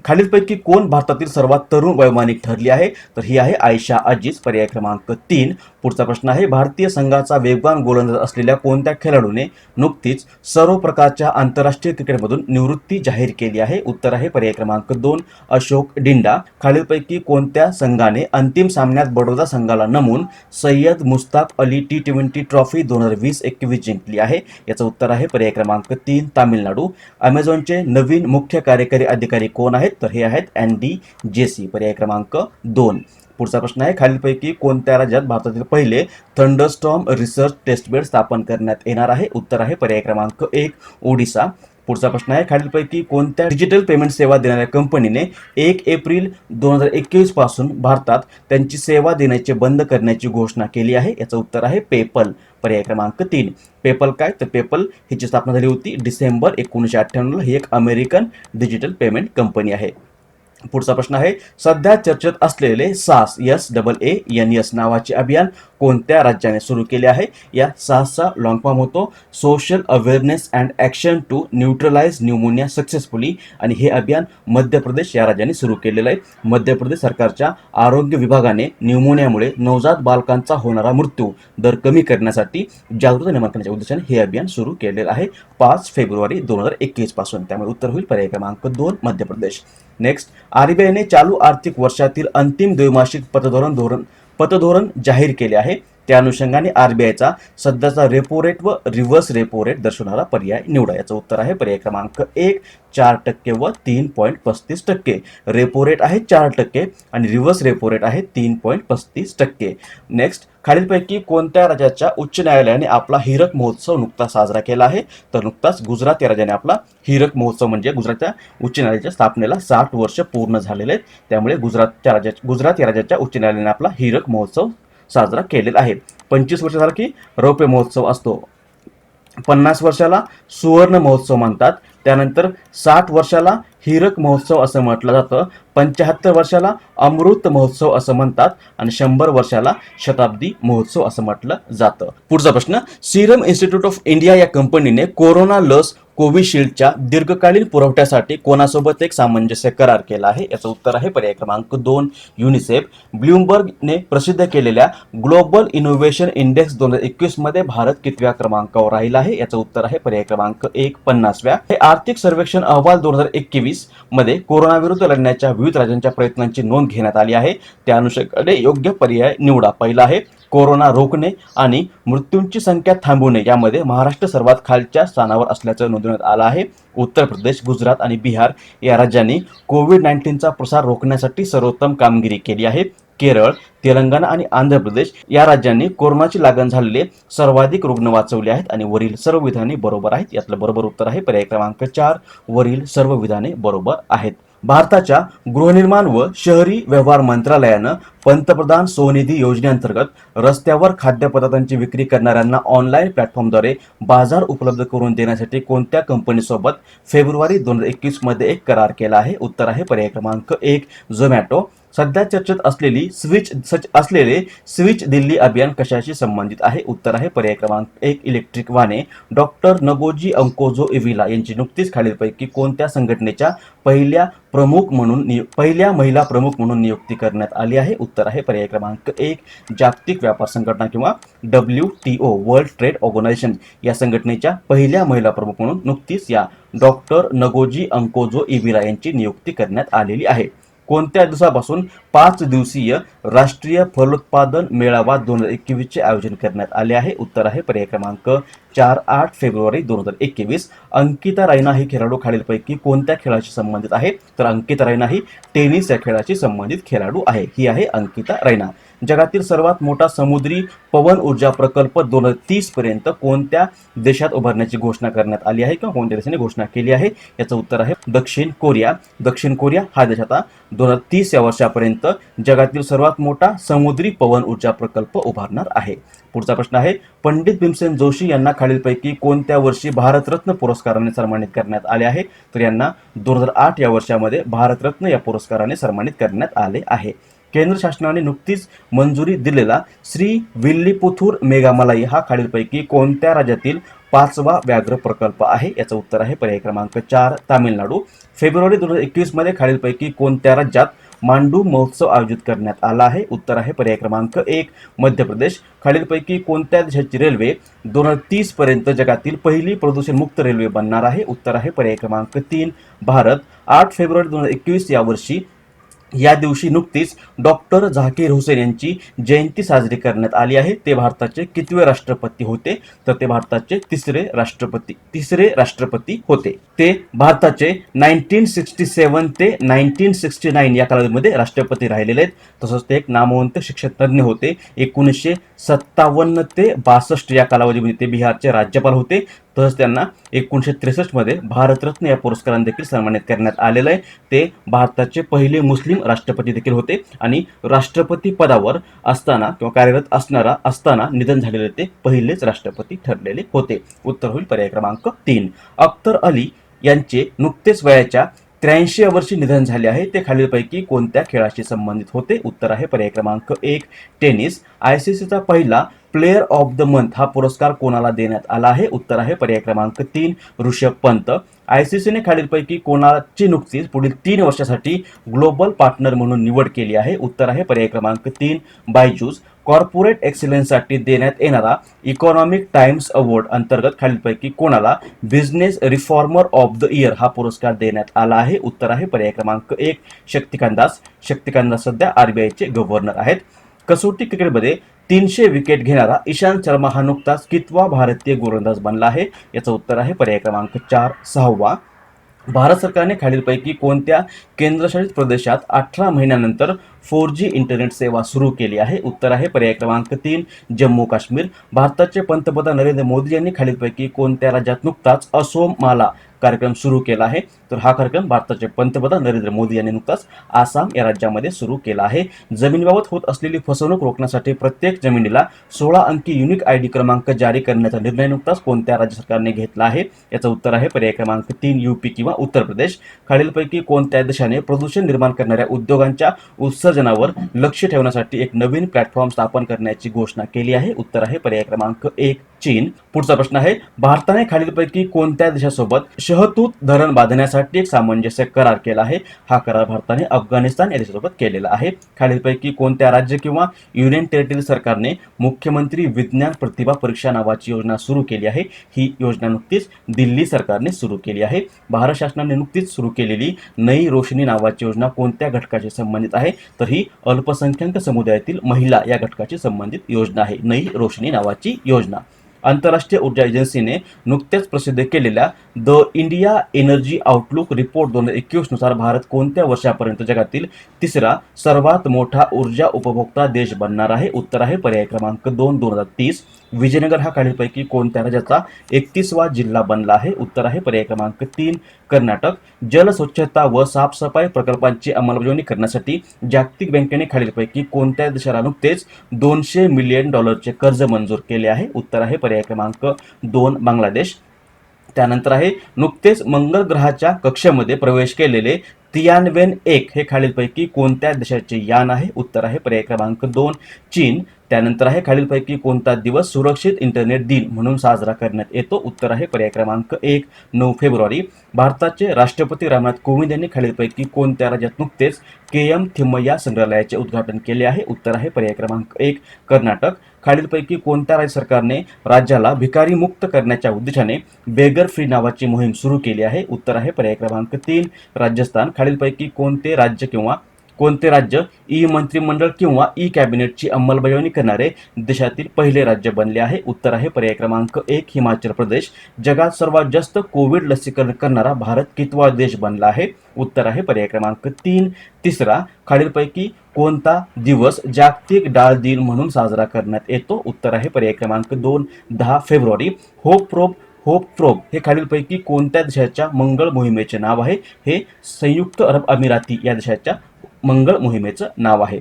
खालीलपैकी कोण भारतातील सर्वात तरुण वैमानिक ठरली आहे? तर ही आहे आयशा अजीज. पर्याय क्रमांक 3. पुढचा प्रश्न आहे, भारतीय संघाचा वेगवान गोलंदाज असलेल्या कोणत्या खेळाडूने नुकतीच सर्व प्रकारच्या आंतरराष्ट्रीय क्रिकेटमधून निवृत्ती जाहीर केली आहे? उत्तर आहे पर्याय क्रमांक 2 अशोक डिंडा. खालीलपैकी कोणत्या संघाने अंतिम सामन्यात बडोदा संघाला नमून सय्यद मुस्ताक अली T20 ट्रॉफी 2020-21 जिंकली आहे? याचं उत्तर आहे पर्याय क्रमांक 3 तामिळनाडू. अमेझॉनचे नवीन मुख्य कार्यकारी अधिकारी कोण आहेत? तर हे आहेत अँडी जेसी. पर्याय क्रमांक 2. पुढचा प्रश्न आहे, खालीलपैकी कोणत्या राज्यात भारतातील पहिले थंडरस्टॉर्म रिसर्च टेस्टबेड स्थापन करण्यात येणार आहे? उत्तर आहे पर्याय क्रमांक 1 ओडिसा. पुढचा प्रश्न आहे, खालीलपैकी कोणत्या डिजिटल पेमेंट सेवा देणाऱ्या कंपनीने 1 एप्रिल 2021 पासून भारतात त्यांची सेवा देण्याचे बंद करण्याची घोषणा केली आहे? याचं उत्तर आहे पेपल. पर्याय क्रमांक 3. पेपल काय, तर पेपल हिची स्थापना झाली होती डिसेंबर 1998ला. ही एक अमेरिकन डिजिटल पेमेंट कंपनी आहे. पुढचा प्रश्न आहे, सध्या चर्चेत असलेले सास SAANS नावाचे अभियान कोणत्या राज्याने सुरू केले आहे? या सासचा लॉंग फॉर्म होतो social awareness and action to neutralise pneumonia successfully, आणि हे अभियान मध्य प्रदेश या राज्याने सुरू केलेलं आहे. मध्य प्रदेश सरकारच्या आरोग्य विभागाने न्यूमोनियामुळे नवजात बालकांचा होणारा मृत्यू दर कमी करण्यासाठी जागृती निर्माण करण्याच्या उद्देशाने हे अभियान सुरू केलेलं आहे 5 फेब्रुवारी 2021 पासून. त्यामुळे उत्तर होईल पर्याय क्रमांक 2 मध्य प्रदेश. नेक्स्ट, RBIने चालू आर्थिक वर्षातील अंतिम द्वैमासिक पतधोरण जाहीर केले आहे. त्या अनुषंगाने RBIचा सध्याचा रेपो रेट व रिव्हर्स रेपो रेट दर्शवणारा पर्याय निवडा. याचं उत्तर आहे पर्याय क्रमांक 1 4% व 3.35%. रेपो रेट आहे 4% आणि रिव्हर्स रेपो रेट आहे 3.35%. नेक्स्ट, खालीलपैकी कोणत्या राज्याच्या उच्च न्यायालयाने आपला हीरक महोत्सव नुकताच साजरा केला आहे? तर नुकताच गुजरात या राज्याने आपला हीरक महोत्सव, म्हणजे गुजरातच्या उच्च न्यायालयाच्या स्थापनेला 60 वर्ष पूर्ण झालेले आहेत. त्यामुळे गुजरात या राज्याच्या उच्च न्यायालयाने आपला हीरक महोत्सव साजरा केलेला आहे. 25 वर्ष झालं की रौप्य महोत्सव असतो. 50 वर्षाला सुवर्ण महोत्सव म्हणतात. त्यानंतर 60 वर्षाला हीरक महोत्सव असं म्हटलं जातं. 75 वर्षाला अमृत महोत्सव असं म्हणतात आणि 100 वर्षाला शताब्दी महोत्सव असं म्हटलं जातं. पुढचा प्रश्न, सिरम इन्स्टिट्यूट ऑफ इंडिया या कंपनीने कोरोना लस कोविशिल्डच्या दीर्घकालीन पुरवठ्यासाठी कोणासोबत एक सामंजस्य करार केला आहे? याचं उत्तर आहे पर्याय क्रमांक 2 युनिसेफ. ब्लूमबर्गने प्रसिद्ध केलेल्या ग्लोबल इनोव्हेशन इंडेक्स 2021 मध्ये भारत कितव्या क्रमांकावर राहिला आहे? याचं उत्तर आहे पर्याय क्रमांक 1 50व्या. हे आर्थिक सर्वेक्षण अहवाल 2021 मध्ये कोरोनाविरुद्ध लढण्याच्या विविध राज्यांच्या प्रयत्नांची नोंद घेण्यात आली आहे. त्या अनुषंगाने योग्य पर्याय निवडा. पहिला आहे कोरोना रोखणे आणि मृत्यूंची संख्या थांबवणे, यामध्ये महाराष्ट्र सर्वात खालच्या स्थानावर असल्याचं नोंदवण्यात आलं आहे. उत्तर प्रदेश, गुजरात आणि बिहार या राज्यांनी कोविड-19चा प्रसार रोखण्यासाठी सर्वोत्तम कामगिरी केली आहे. केरळ, तेलंगणा आणि आंध्र प्रदेश या राज्यांनी कोरोनाची लागण झालेले सर्वाधिक रुग्ण वाचवले आहेत आणि वरील सर्व विधाने बरोबर आहेत. यातलं बरोबर उत्तर आहे पर्याय क्रमांक 4. वरील सर्व विधाने बरोबर आहेत. भारताच्या गृहनिर्माण व शहरी व्यवहार मंत्रालयानं पंतप्रधान स्वनिधी योजनेअंतर्गत रस्त्यावर खाद्यपदार्थांची विक्री करणाऱ्यांना ऑनलाईन प्लॅटफॉर्मद्वारे बाजार उपलब्ध करून देण्यासाठी कोणत्या कंपनीसोबत फेब्रुवारी 2021 मध्ये एक करार केला आहे? उत्तर आहे पर्याय क्रमांक 1 झोमॅटो. सध्या चर्चेत असलेले स्विच दिल्ली अभियान कशाशी संबंधित आहे? उत्तर आहे पर्याय क्रमांक 1 इलेक्ट्रिक वाहने. डॉक्टर नगोजी अंकोजो इव्हिला यांची नुकतीच खालीलपैकी कोणत्या संघटनेच्या पहिल्या महिला प्रमुख म्हणून नियुक्ती करण्यात आली आहे? उत्तर आहे पर्याय क्रमांक 1 जागतिक व्यापार संघटना किंवा WTO वर्ल्ड ट्रेड ऑर्गनायझेशन या संघटनेच्या पहिल्या महिला प्रमुख म्हणून नुकतीच या डॉक्टर नगोजी अंकोजो इव्हिला यांची नियुक्ती करण्यात आलेली आहे. कोणत्या दिवसापासून 5 दिवसीय राष्ट्रीय फलोत्पादन मेळावा 2021 चे आयोजन करण्यात आले आहे? उत्तर आहे पर्याय क्रमांक 4 फेब्रुवारी 2021. अंकिता रैना ही खेळाडू खालीलपैकी कोणत्या खेळाशी संबंधित आहे? तर अंकिता रैना ही टेनिस या खेळाशी संबंधित खेळाडू आहे. ही आहे अंकिता रैना. जगातील सर्वात मोठा समुद्री पवन ऊर्जा प्रकल्प 2030 पर्यंत कोणत्या देशात उभारण्याची घोषणा करण्यात आली आहे किंवा कोणत्या देशाने घोषणा केली आहे? याचं उत्तर आहे दक्षिण कोरिया. दक्षिण कोरिया हा देश आता 2030 या वर्षापर्यंत जगातील सर्वात मोठा समुद्री पवन ऊर्जा प्रकल्प उभारणार आहे. पुढचा प्रश्न आहे, पंडित भीमसेन जोशी यांना खालीलपैकी कोणत्या वर्षी भारतरत्न पुरस्काराने सन्मानित करण्यात आले आहे? तर यांना 2008 या वर्षामध्ये भारतरत्न या पुरस्काराने सन्मानित करण्यात आले आहे. केंद्र शासनाने नुकतीच मंजुरी दिलेला श्री विल्लीपुथूर मेघामलाई हा खालीलपैकी कोणत्या राज्यातील 5वा व्याघ्र प्रकल्प आहे? याचं उत्तर आहे पर्याय क्रमांक 4 तामिळनाडू. फेब्रुवारी 2021 मध्ये खालीलपैकी कोणत्या राज्यात मांडू महोत्सव आयोजित करण्यात आला आहे? उत्तर आहे पर्याय क्रमांक 1 मध्य प्रदेश. खालीलपैकी कोणत्या देशाची रेल्वे 2030 पर्यंत जगातील पहिली प्रदूषण मुक्त रेल्वे बनणार आहे? उत्तर आहे पर्याय क्रमांक 3 भारत. 8 फेब्रुवारी 2021 या दिवशी नुकतीच डॉक्टर झाकीर हुसेन यांची जयंती साजरी करण्यात आली आहे. ते भारताचे कितवे राष्ट्रपती होते? तर ते भारताचे तिसरे राष्ट्रपती होते. ते भारताचे 1967 ते 1969 या कालावधीमध्ये राष्ट्रपती राहिलेले आहेत. तसंच ते एक नामवंत शिक्षणतज्ञ होते. 1957 ते 62 या कालावधीमध्ये ते बिहारचे राज्यपाल होते. तसंच त्यांना 1963 मध्ये भारतरत्न या पुरस्काराने देखील सन्मानित करण्यात आलेलं आहे. ते भारताचे पहिले मुस्लिम राष्ट्रपती देखील होते आणि राष्ट्रपती पदावर असताना किंवा कार्यरत असताना निधन झालेले ते पहिलेच राष्ट्रपती ठरलेले होते. उत्तर होईल पर्याय क्रमांक 3. अख्तर अली यांचे नुकतेच वयाच्या 83 वर्षी निधन झाले आहे. ते खालीलपैकी कोणत्या खेळाशी संबंधित होते? उत्तर आहे पर्याय क्रमांक 1 टेनिस. आयसीसीचा पहिला प्लेयर ऑफ द मंथ हा पुरस्कार कोणाला देण्यात आला आहे? उत्तर आहे पर्याय क्रमांक 3 ऋषभ पंत. आयसीसीने खालीलपैकी कोणाची नुकतीच पुढील 3 वर्षासाठी ग्लोबल पार्टनर म्हणून निवड केली आहे? उत्तर आहे पर्याय क्रमांक 3 बायजूस. कॉर्पोरेट एक्सलन्ससाठी देण्यात येणारा इकॉनॉमिक टाइम्स अवॉर्ड अंतर्गत खालीलपैकी कोणाला business reformer of the year हा पुरस्कार देण्यात आला आहे? उत्तर आहे पर्याय क्रमांक 1 शक्तिकांत दास. शक्तिकांत दास सध्या आरबीआयचे गव्हर्नर आहेत. कसोटी क्रिकेटमध्ये 300 विकेट घेणारा इशांत शर्मा हा नुकताच कितवा भारतीय गोलंदाज बनला आहे? याचं उत्तर आहे पर्याय क्रमांक 4 6वा. भारत सरकारने खालीलपैकी कोणत्या केंद्रशासित प्रदेशात 18 महिन्यानंतर 4G इंटरनेट सेवा सुरू केली आहे? उत्तर आहे पर्याय क्रमांक 3 जम्मू काश्मीर. भारताचे पंतप्रधान नरेंद्र मोदी यांनी खालीलपैकी कोणत्या राज्यात नुकताच असोम माला कार्यक्रम सुरू केला आहे? तर हा कार्यक्रम भारताचे पंतप्रधान नरेंद्र मोदी यांनी नुकताच आसाम या राज्यामध्ये सुरू केला आहे. जमिनीबाबत होत असलेली फसवणूक रोखण्यासाठी प्रत्येक जमिनीला 16 अंकी युनिक आयडी क्रमांक जारी करण्याचा निर्णय नुकताच कोणत्या राज्य सरकारने घेतला आहे? याचं उत्तर आहे पर्याय क्रमांक 3 यूपी किंवा उत्तर प्रदेश. खालीलपैकी कोणत्या देशाने प्रदूषण निर्माण करणाऱ्या उद्योगांच्या उत्सर्जनावर लक्ष ठेवण्यासाठी एक नवीन प्लॅटफॉर्म स्थापन करण्याची घोषणा केली आहे? उत्तर आहे पर्याय क्रमांक 1 चीन. पुढचा प्रश्न आहे, भारताने खालीलपैकी कोणत्या देशासोबत शहतूत धरण बांधण्यासाठी एक सामंजस्य करार केला आहे? हा करार भारताने अफगाणिस्तान या देशासोबत केलेला आहे. खालीलपैकी कोणत्या राज्य किंवा युनियन टेरिटरी सरकारने मुख्यमंत्री विज्ञान प्रतिभा परीक्षा नावाची योजना सुरू केली आहे? ही योजना नुकतीच दिल्ली सरकारने सुरू केली आहे. भारत शासनाने नुकतीच सुरू केलेली नई रोशनी नावाची योजना कोणत्या घटकाशी संबंधित आहे? तर ही अल्पसंख्याक समुदायातील महिला या घटकाशी संबंधित योजना आहे नई रोशनी नावाची योजना. आंतरराष्ट्रीय ऊर्जा एजन्सीने नुकत्याच प्रसिद्ध केलेल्या the India energy outlook report 2021 नुसार भारत कोणत्या वर्षापर्यंत जगातील तिसरा सर्वात मोठा ऊर्जा उपभोक्ता देश बनणार आहे? उत्तर आहे पर्याय क्रमांक 2 2030. विजयनगर हा खालीलपैकी कोणत्या राज्याचा 31वा जिल्हा बनला आहे? उत्तर आहे पर्याय क्रमांक 3 कर्नाटक. जल स्वच्छता व साफसफाई प्रकल्पांची अंमलबजावणी करण्यासाठी जागतिक बँकेने खालीलपैकी कोणत्या देशाला नुकतेच $200 मिलियन कर्ज मंजूर केले आहे? उत्तर आहे पर्याय क्रमांक 2 बांगलादेश. त्यानंतर आहे, नुकतेच मंगळ ग्रहाच्या कक्षेमध्ये प्रवेश केलेले तियानवेन-1 हे खालीलपैकी कोणत्या देशाचे यान आहे? उत्तर आहे पर्याय क्रमांक 2 चीन. त्यानंतर आहे, खालीलपैकी कोणता दिवस सुरक्षित इंटरनेट दिन म्हणून साजरा करण्यात येतो? उत्तर आहे पर्याय क्रमांक 1 9 फेब्रुवारी. भारताचे राष्ट्रपती रामनाथ कोविंद यांनी खालीलपैकी कोणत्या राज्यात नुकतेच केएम थिम्मय्या संग्रहालयाचे उद्घाटन केले आहे? उत्तर आहे पर्याय क्रमांक 1 कर्नाटक. खालीलपैकी कोणत्या राज्य सरकारने राज्याला भिकारी मुक्त करण्याच्या उद्देशाने बेगर फ्री नावाची मोहीम सुरू केली आहे? उत्तर आहे पर्याय क्रमांक 3 राजस्थान. खालीलपैकी कोणते राज्य ई मंत्रिमंडळ किंवा ई कॅबिनेटची अंमलबजावणी करणारे देशातील पहिले राज्य बनले आहे? उत्तर आहे पर्याय क्रमांक 1 हिमाचल प्रदेश. जगात सर्वात जास्त कोविड लसीकरण करणारा भारत कितवा देश बनला आहे? उत्तर आहे पर्याय क्रमांक 3 तिसरा. खालीलपैकी कोणता दिवस जागतिक डाळ दिन म्हणून साजरा करण्यात येतो? उत्तर आहे पर्याय क्रमांक 2 10 फेब्रुवारी. होप प्रोब हे खालीलपैकी कोणत्या देशाच्या मंगळ मोहिमेचे नाव आहे? हे संयुक्त अरब अमिराती या देशाच्या मंगळ मोहिमेचं नाव आहे.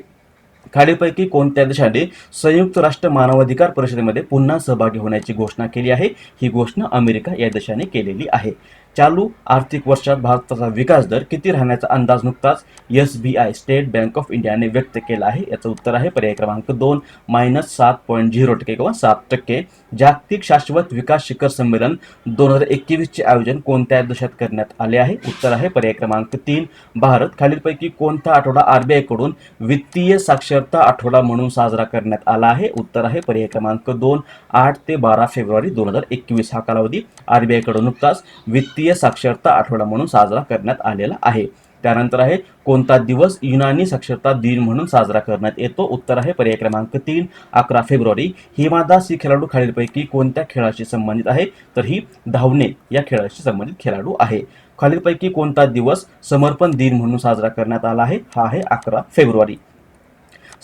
खालीलपैकी कोणत्या देशाने संयुक्त राष्ट्र मानवाधिकार परिषदेमध्ये पुन्हा सहभागी होण्याची घोषणा केली आहे? ही घोषणा अमेरिका या देशाने केलेली आहे. चालू आर्थिक वर्षात भारताचा विकास दर किती राहण्याचा अंदाज नुकताच SBI स्टेट बँक ऑफ इंडियाने व्यक्त केला आहे? याचं उत्तर आहे पर्याय क्रमांक 2 -7.0% किंवा 7%. जागतिक शाश्वत विकास शिखर संमेलन 2021 चे आयोजन कोणत्या देशात करण्यात आले आहे? उत्तर आहे पर्याय क्रमांक 3 भारत. खालीलपैकी कोणता आठवडा RBI कडून वित्तीय साक्षरता आठवडा म्हणून साजरा करण्यात आला आहे? उत्तर आहे पर्याय क्रमांक 2 8 ते 12 फेब्रुवारी 2021. हा कालावधी RBI कडून नुकताच वित्तीय साक्षरता आठवडा म्हणून साजरा करण्यात आलेला आहे. त्यानंतर आहे, कोणता दिवस युनानी साक्षरता दिन म्हणून साजरा करण्यात येतो? उत्तर आहे पर्याय क्रमांक 3 11 फेब्रुवारी. हिमा दास ही खेळाडू खालीलपैकी कोणत्या खेळाशी संबंधित आहे? तर ही धावणे या खेळाशी संबंधित खेळाडू आहे. खालीलपैकी कोणता दिवस समर्पण दिन म्हणून साजरा करण्यात आला आहे? हा आहे 11 फेब्रुवारी.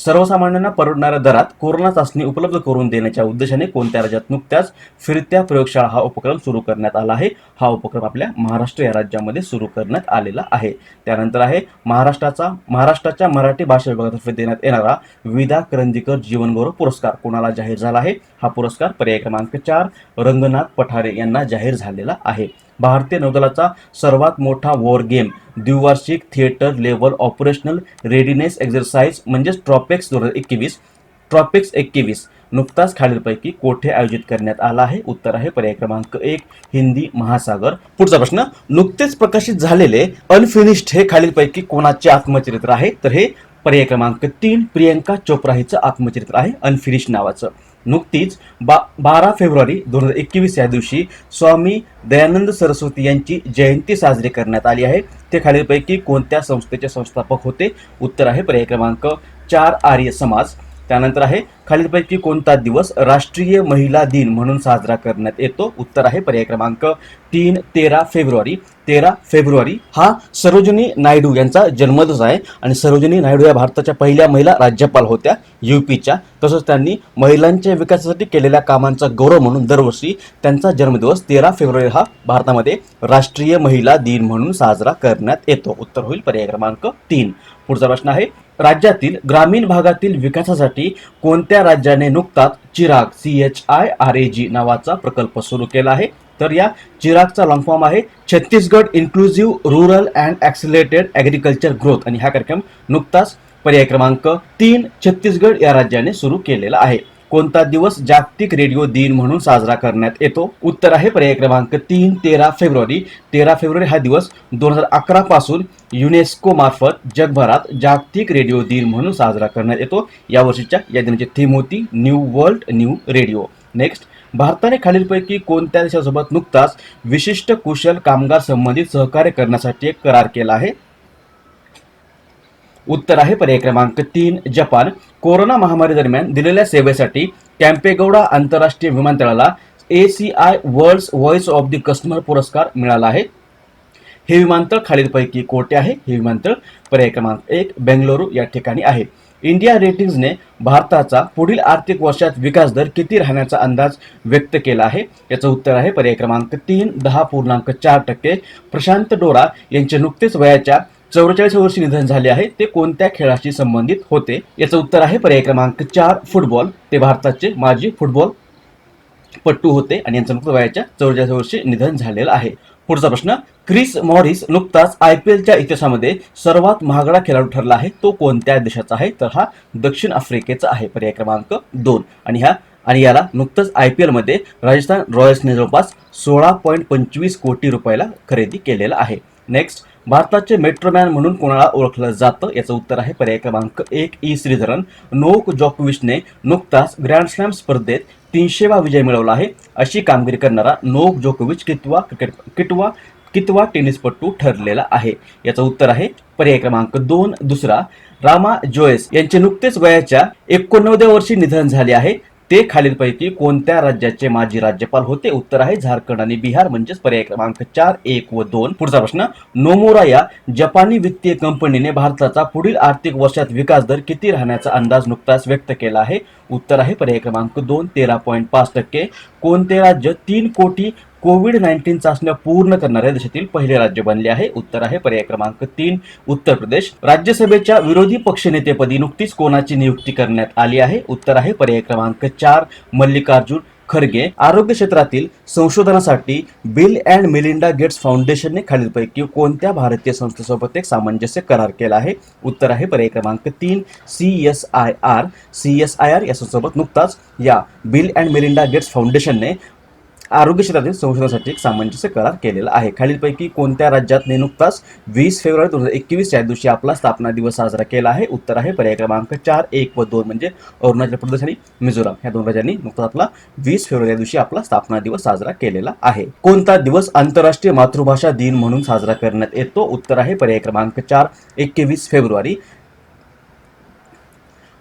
सर्वसामान्यांना परवडणाऱ्या दरात कोरोना चाचणी उपलब्ध करून देण्याच्या उद्देशाने कोणत्या राज्यात नुकत्याच फिरत्या प्रयोगशाळा हा उपक्रम सुरू करण्यात आला आहे? हा उपक्रम आपल्या महाराष्ट्र या राज्यामध्ये सुरू करण्यात आलेला आहे. त्यानंतर आहे महाराष्ट्राच्या मराठी भाषा विभागातर्फे देण्यात येणारा विदा करंदीकर जीवनगौरव पुरस्कार कोणाला जाहीर झाला आहे? हा पुरस्कार पर्याय क्रमांक 4 रंगनाथ पठारे यांना जाहीर झालेला आहे. भारतीय नौदलाचा सर्वात मोठा वॉर गेम द्विवार्षिक theatre level operational readiness exercise म्हणजेच ट्रॉपेक्स 21 नुकताच खालीलपैकी कोठे आयोजित करण्यात आला आहे? उत्तर आहे पर्याय क्रमांक 1 हिंदी महासागर. पुढचा प्रश्न, नुकतेच प्रकाशित झालेले अनफिनिश्ड हे खालीलपैकी कोणाचे आत्मचरित्र आहे? तर हे पर्याय क्रमांक 3 प्रियंका चोप्रा हिचं आत्मचरित्र आहे अनफिनिश्ड नावाचं. नुकतीच 12 फेब्रुवारी 2021 या दिवशी स्वामी दयानंद सरस्वती यांची जयंती साजरी करण्यात आली आहे. ते खालीलपैकी कोणत्या संस्थेचे संस्थापक होते? उत्तर आहे पर्याय क्रमांक 4 आर्य समाज. त्यानंतर आहे खालीलपैकी कोणता दिवस राष्ट्रीय महिला दिन म्हणून साजरा करण्यात येतो? उत्तर आहे पर्याय क्रमांक 3 13 फेब्रुवारी. 13 फेब्रुवारी हा सरोजिनी नायडू यांचा जन्मदिवस आहे आणि सरोजिनी नायडू या भारताच्या पहिल्या महिला राज्यपाल होत्या यूपीच्या. तसंच त्यांनी महिलांच्या विकासासाठी केलेल्या कामांचा गौरव म्हणून दरवर्षी त्यांचा जन्मदिवस 13 फेब्रुवारी हा भारतामध्ये राष्ट्रीय महिला दिन म्हणून साजरा करण्यात येतो. उत्तर होईल पर्याय क्रमांक 3. पुढचा प्रश्न आहे, राज्यातील ग्रामीण भागातील विकासासाठी कोणत्या राज्याने नुकताच चिराग CHIRAG नावाचा प्रकल्प सुरू केला आहे? तर या चिरागचा लॉंग फॉर्म आहे Chhattisgarh inclusive rural and accelerated agriculture growth आणि हा कार्यक्रम नुकताच पर्याय क्रमांक 3 छत्तीसगड या राज्याने सुरू केलेला आहे. कोणता दिवस जागतिक रेडिओ दिन म्हणून साजरा करण्यात येतो? उत्तर आहे पर्याय क्रमांक 3 13 फेब्रुवारी. 13 फेब्रुवारी हा दिवस 2011 पासून युनेस्को मार्फत जगभरात जागतिक रेडिओ दिन म्हणून साजरा करण्यात येतो. या वर्षीच्या या दिनाची थीम होती new world new radio. Next, भारताने खालीलपैकी कोणत्या देशासोबत नुकताच विशिष्ट कुशल कामगार संबंधित सहकार्य करण्यासाठी एक करार केला आहे? उत्तर आहे पर्याय क्रमांक 3 जपान. कोरोना महामारी दरम्यान दिलेल्या सेवेसाठी कॅम्पेगौडा आंतरराष्ट्रीय विमानतळाला ACI world's voice of the customer पुरस्कार मिळाला आहे. हे विमानतळ खालीलपैकी कोठे आहे? हे विमानतळ पर्याय क्रमांक 1 बेंगळुरू या ठिकाणी आहे. इंडिया रेटिंग्सने भारताचा पुढील आर्थिक वर्षात विकास दर किती राहण्याचा अंदाज व्यक्त केला आहे? याचं उत्तर आहे पर्याय क्रमांक 3 10.4%. प्रशांत डोरा यांचे नुकतेच वयाच्या 44 वर्षी निधन झाले आहे. ते कोणत्या खेळाशी संबंधित होते? याचं उत्तर आहे पर्याय क्रमांक 4 फुटबॉल. ते भारताचे माजी फुटबॉल पट्टू होते आणि यांचं नुकतं वयाच्या 44 वर्षी निधन झालेलं आहे. पुढचा प्रश्न, क्रिस मॉरिस नुकताच IPLच्या इतिहासामध्ये सर्वात महागडा खेळाडू ठरला आहे. तो कोणत्या देशाचा आहे? तर हा दक्षिण आफ्रिकेचा आहे. पर्याय क्रमांक 2. आणि याला नुकतंच IPL मध्ये राजस्थान रॉयल्सने जवळपास 16.25 कोटी रुपयाला खरेदी केलेला आहे. नेक्स्ट, भारताचे मेट्रोमॅन म्हणून कोणाला ओळखलं जातं? याचं उत्तर आहे पर्याय क्रमांक 1 E श्रीधरन. नोक जोकोविचने नुकताच ग्रँड स्लॅम स्पर्धेत 300वा विजय मिळवला आहे. अशी कामगिरी करणारा नोक जोकोविच कितवा टेनिसपटू ठरलेला आहे? याचं उत्तर आहे पर्याय क्रमांक 2 दुसरा. रामा जोएस यांचे नुकतेच वयाच्या 89व्या वर्षी निधन झाले आहे. ते खालीलपैकी कोणत्या राज्याचे माजी राज्यपाल होते? उत्तर आहे झारखंड आणि बिहार म्हणजेच पर्याय क्रमांक 4 1 व 2. पुढचा प्रश्न, नोमुरा या जपानी वित्तीय कंपनीने भारताचा पुढील आर्थिक वर्षात विकास दर किती राहण्याचा अंदाज नुकताच व्यक्त केला आहे? उत्तर आहे पर्याय क्रमांक 2 13.5%. कोणते राज्य 3 कोटी कोविड-19 चाचण्या पूर्ण करणाऱ्या देशातील पहिले राज्य बनले आहे? उत्तर आहे पर्याय क्रमांक 3 उत्तर प्रदेश. राज्यसभेच्या विरोधी पक्षनेतेपदी नुकतीच कोणाची नियुक्ती करण्यात आली आहे? उत्तर आहे पर्याय क्रमांक 4 मल्लिकार्जुन खरगे. आरोग्य क्षेत्रातील संशोधनासाठी बिल अँड मेलिंडा गेट्स फाउंडेशनने खालीलपैकी कोणत्या भारतीय संस्थेसोबत एक सामंजस्य करार केला आहे? उत्तर आहे पर्याय क्रमांक 3 CSIR या संस्थेसोबत नुकताच या बिल अँड मेलिंडा गेट्स फाउंडेशनने आरोग्य क्षेत्रातील संशोधनासाठी एक सामंजस्य करार केलेला आहे. खालीलपैकी कोणत्या राज्याने नुकताच 20 फेब्रुवारी 2021 या दिवशी आपला स्थापना दिवस साजरा केला आहे? उत्तर आहे पर्याय क्रमांक 4 1 व 2 म्हणजे अरुणाचल प्रदेश आणि मिझोराम ह्या दोन राज्यांनी नुकताच आपला 20 फेब्रुवारी या दिवशी आपला स्थापना दिवस साजरा केलेला आहे. कोणता दिवस आंतरराष्ट्रीय मातृभाषा दिन म्हणून साजरा करण्यात येतो? उत्तर आहे पर्याय क्रमांक 4 21 फेब्रुवारी.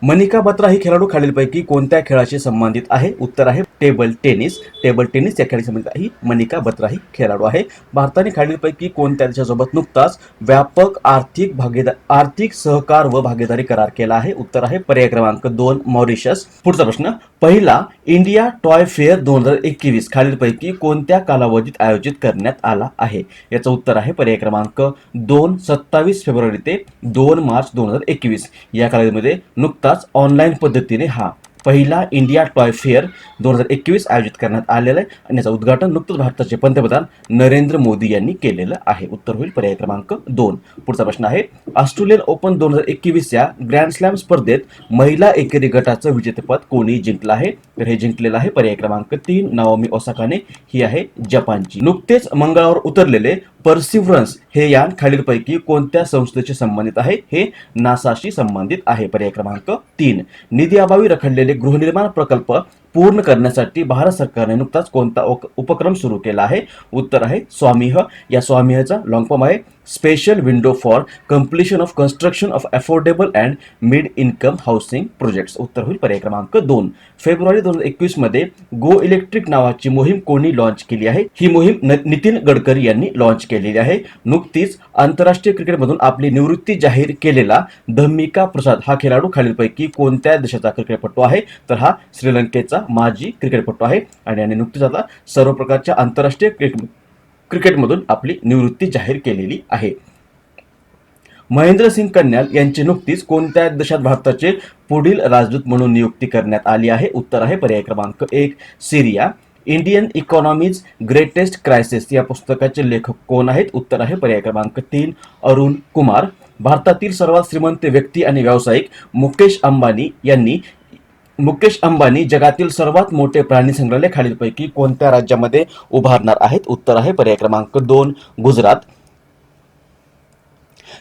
मनिका बत्रा ही खेळाडू खालीलपैकी कोणत्या खेळाशी संबंधित आहे? उत्तर आहे टेबल टेनिस. टेबल टेनिस या खेळाची ही मनिका बत्रा ही खेळाडू आहे. भारताने खालीलपैकी कोणत्या देशासोबत नुकताच व्यापक आर्थिक सहकार व भागीदारी करार केला आहे? उत्तर आहे पर्याय क्रमांक 2 मॉरिशस. पुढचा प्रश्न, पहिला इंडिया टॉय फेअर 2021 खालीलपैकी कोणत्या कालावधीत आयोजित करण्यात आला आहे? याचं उत्तर आहे पर्याय क्रमांक 2 27 फेब्रुवारी ते 2 मार्च 2021. या कालावधीमध्ये नुकताच ऑनलाईन पद्धतीने हा पहिला इंडिया टॉय फेअर 2021 आयोजित करण्यात आलेला आहे आणि याचं उद्घाटन नुकतंच भारताचे पंतप्रधान नरेंद्र मोदी यांनी केलेलं आहे. उत्तर होईल पर्याय क्रमांक 2. पुढचा प्रश्न आहे, ऑस्ट्रेलियन ओपन 2021 या ग्रँड स्लॅम स्पर्धेत महिला एकेरी गटाचं विजेतेपद कोणी जिंकलं आहे? तर हे जिंकलेलं आहे पर्याय क्रमांक 3 नाओमी ओसाकाने. ही आहे जपानची. नुकतेच मंगळावर उतरलेले पर्सिव्हरन्स हे यान खालीलपैकी कोणत्या संस्थेशी संबंधित आहे? हे नासाशी संबंधित आहे. पर्याय क्रमांक 3. निधी अभावी रखडलेले गृहनिर्माण प्रकल्प पूर्ण करण्यासाठी भारत सरकारने नुकताच कोणता उपक्रम सुरू केला आहे? उत्तर आहे स्वामीह. या स्वामीहचा लॉंग फॉर्म आहे special window for completion of construction of affordable and mid income housing projects. उत्तर होईल पर्याय क्रमांक 2. फेब्रुवारी 2021 मध्ये गो इलेक्ट्रिक नावाची मोहीम कोणी लॉन्च केली आहे? ही मोहीम नितीन गडकरी यांनी लॉन्च केलेली आहे. नुकतीच आंतरराष्ट्रीय क्रिकेटमधून आपली निवृत्ती जाहीर केलेला धम्मिका प्रसाद हा खेळाडू खालीलपैकी कोणत्या देशाचा क्रिकेटपटू आहे? तर हा श्रीलंकेचा माजी क्रिकेटपटू आहे आणि याने नुकतीच आता सर्व प्रकारच्या आंतरराष्ट्रीय क्रिकेटमधून आपली निवृत्ती जाहीर केलेली आहे. महेंद्रसिंग कन्याल यांची नुकतीच कोणत्या देशात भारताचे पुढील राजदूत म्हणून नियुक्ती करण्यात आली आहे? उत्तर आहे पर्याय क्रमांक 1 सिरिया. इंडियन इकॉनॉमीज ग्रेटेस्ट क्रायसिस या पुस्तकाचे लेखक कोण आहेत? उत्तर आहे पर्याय क्रमांक 3 अरुण कुमार. भारतातील सर्वात श्रीमंत व्यक्ती आणि व्यावसायिक मुकेश अंबानी जगातील सर्वात मोठे प्राणी संग्रहालय खालीलपैकी कोणत्या राज्यामध्ये उभारणार आहेत? उत्तर आहे पर्याय क्रमांक 2 गुजरात.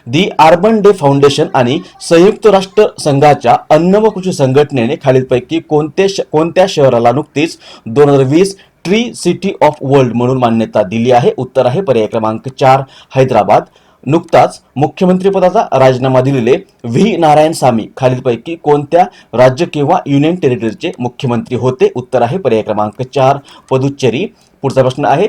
दी अर्बन डे फाउंडेशन आणि संयुक्त राष्ट्र संघाच्या अन्न व कृषी संघटनेने खालीलपैकी कोणत्या शहराला नुकतीच 2020 ट्री सिटी ऑफ वर्ल्ड म्हणून मान्यता दिली आहे? उत्तर आहे पर्याय क्रमांक 4 हैदराबाद. नुकताच मुख्यमंत्रीपदाचा राजीनामा दिलेले व्ही नारायणसामी खालीलपैकी कोणत्या राज्य किंवा युनियन टेरिटरीचे मुख्यमंत्री होते? उत्तर आहे पर्याय क्रमांक 4 पुदुच्चेरी. पुढचा प्रश्न आहे,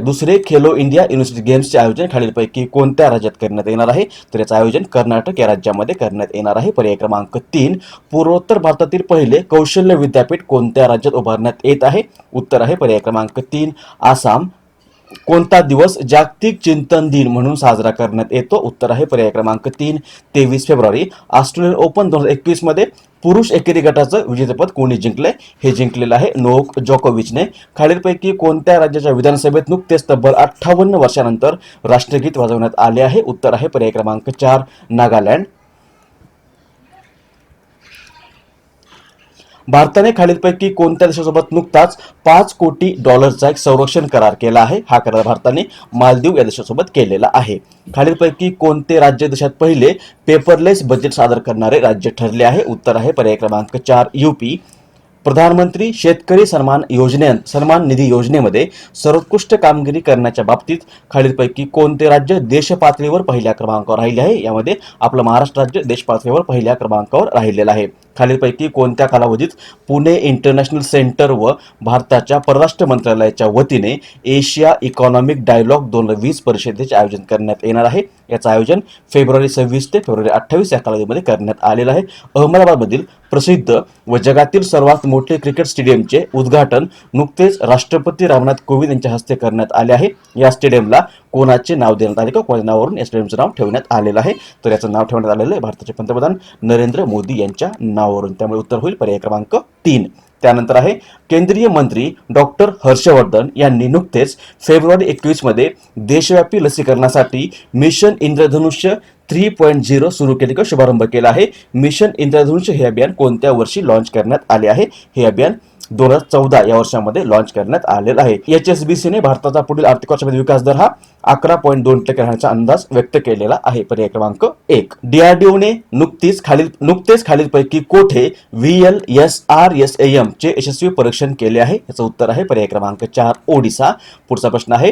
दुसरे खेलो इंडिया युनिव्हर्सिटी गेम्सचे आयोजन खालीलपैकी कोणत्या राज्यात करण्यात येणार आहे? तर याचं आयोजन कर्नाटक या राज्यामध्ये करण्यात येणार आहे. पर्याय क्रमांक 3 पूर्वोत्तर भारतातील पहिले कौशल्य विद्यापीठ कोणत्या राज्यात उभारण्यात येत आहे? उत्तर आहे पर्याय क्रमांक 3 आसाम. कोणता दिवस जागतिक चिंतन दिन म्हणून साजरा करण्यात येतो? उत्तर आहे पर्याय क्रमांक 3 23 फेब्रुवारी. ऑस्ट्रेलियन ओपन 2021 मध्ये पुरुष एकेरी गटाचं विजेतेपद कोणी जिंकलंय? हे जिंकलेलं आहे नोवाक जोकोविचने. खालीलपैकी कोणत्या राज्याच्या विधानसभेत नुकतेच तब्बल 58 वर्षानंतर राष्ट्रगीत वाजवण्यात आले आहे? उत्तर आहे पर्याय क्रमांक 4 नागालँड. भारताने खालीलपैकी कोणत्या देशासोबत नुकताच $5 कोटी एक संरक्षण करार केला आहे? हा करार भारताने मालदीव या देशासोबत केलेला आहे. खालीलपैकी कोणते राज्य देशात पहिले पेपरलेस बजेट सादर करणारे राज्य ठरले आहे? उत्तर आहे पर्याय क्रमांक 4 यूपी. प्रधानमंत्री शेतकरी सन्मान निधी योजनेमध्ये सर्वोत्कृष्ट कामगिरी करण्याच्या बाबतीत खालीलपैकी कोणते राज्य देश पातळीवर पहिल्या क्रमांकावर राहिले आहे? यामध्ये आपलं महाराष्ट्र राज्य देश पातळीवर पहिल्या क्रमांकावर राहिलेलं आहे. खालीलपैकी कोणत्या कालावधीत पुणे इंटरनॅशनल सेंटर व भारताच्या परराष्ट्र मंत्रालयाच्या वतीने एशिया इकॉनॉमिक डायलॉग 2020 परिषदेचे आयोजन करण्यात येणार आहे? याचं आयोजन फेब्रुवारी 26 ते फेब्रुवारी 28 या कालावधीमध्ये करण्यात आलेलं आहे. अहमदाबादमधील प्रसिद्ध व जगातील सर्वात मोठे क्रिकेट स्टेडियमचे उद्घाटन नुकतेच राष्ट्रपती रामनाथ कोविंद यांच्या हस्ते करण्यात आले आहे. या स्टेडियमला कोणाचे नाव देण्यात आले का कोणाच्या नावावरून या स्टेडियमचं नाव ठेवण्यात आलेलं आहे? तर याचं नाव ठेवण्यात आलेलं आहे भारताचे पंतप्रधान नरेंद्र मोदी यांच्या नावावरून. त्यामुळे उत्तर होईल पर्याय क्रमांक 3. त्यानंतर आहे केंद्रीय मंत्री डॉक्टर हर्षवर्धन यांनी नुकतेच फेब्रुवारी 21 मध्ये देशव्यापी लसीकरणासाठी मिशन इंद्रधनुष्य 3.0 सुरू केले किंवा शुभारंभ केला आहे. मिशन इंद्रधनुष्य हे अभियान कोणत्या वर्षी लॉन्च करण्यात आले आहे? हे अभियान 2014 या वर्षामध्ये लॉन्च करण्यात आलेला आहे. HSBCने भारताचा पुढील आर्थिक वर्षामध्ये विकास दर हा 11.2% राहण्याचा अंदाज व्यक्त केलेला आहे. पर्याय क्रमांक 1. DRDOने नुकतेच खालीलपैकी कोठे VLSRSAM चे यशस्वी परीक्षण केले आहे? याचं उत्तर आहे पर्याय क्रमांक 4 ओडिसा. पुढचा प्रश्न आहे,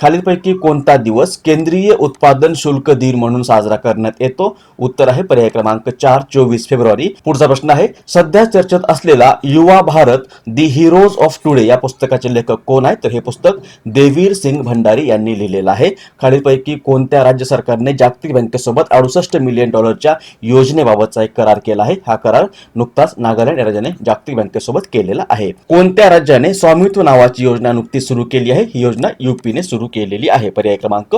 खालीलपैकी कोणता दिवस केंद्रीय उत्पादन शुल्क दिन म्हणून साजरा करण्यात येतो? उत्तर आहे पर्याय क्रमांक 4 24 फेब्रुवारी. पुढचा प्रश्न आहे, सध्या चर्चेत असलेला युवा भारत दी हिरोज ऑफ टुडे या पुस्तकाचे लेखक कोण आहेत? तर हे पुस्तक देवीर सिंग भंडारी यांनी लिहिलेलं आहे. खालीलपैकी कोणत्या राज्य सरकारने जागतिक बँकेसोबत 68 मिलियन डॉलरच्या योजनेबाबतचा एक करार केला आहे? हा करार नुकताच नागालँड या राज्याने जागतिक बँकेसोबत केलेला आहे. कोणत्या राज्याने स्वामित्व नावाची योजना नुकतीच सुरू केली आहे? ही योजना यूपीने सुरू केलेली आहे. पर्याय क्रमांक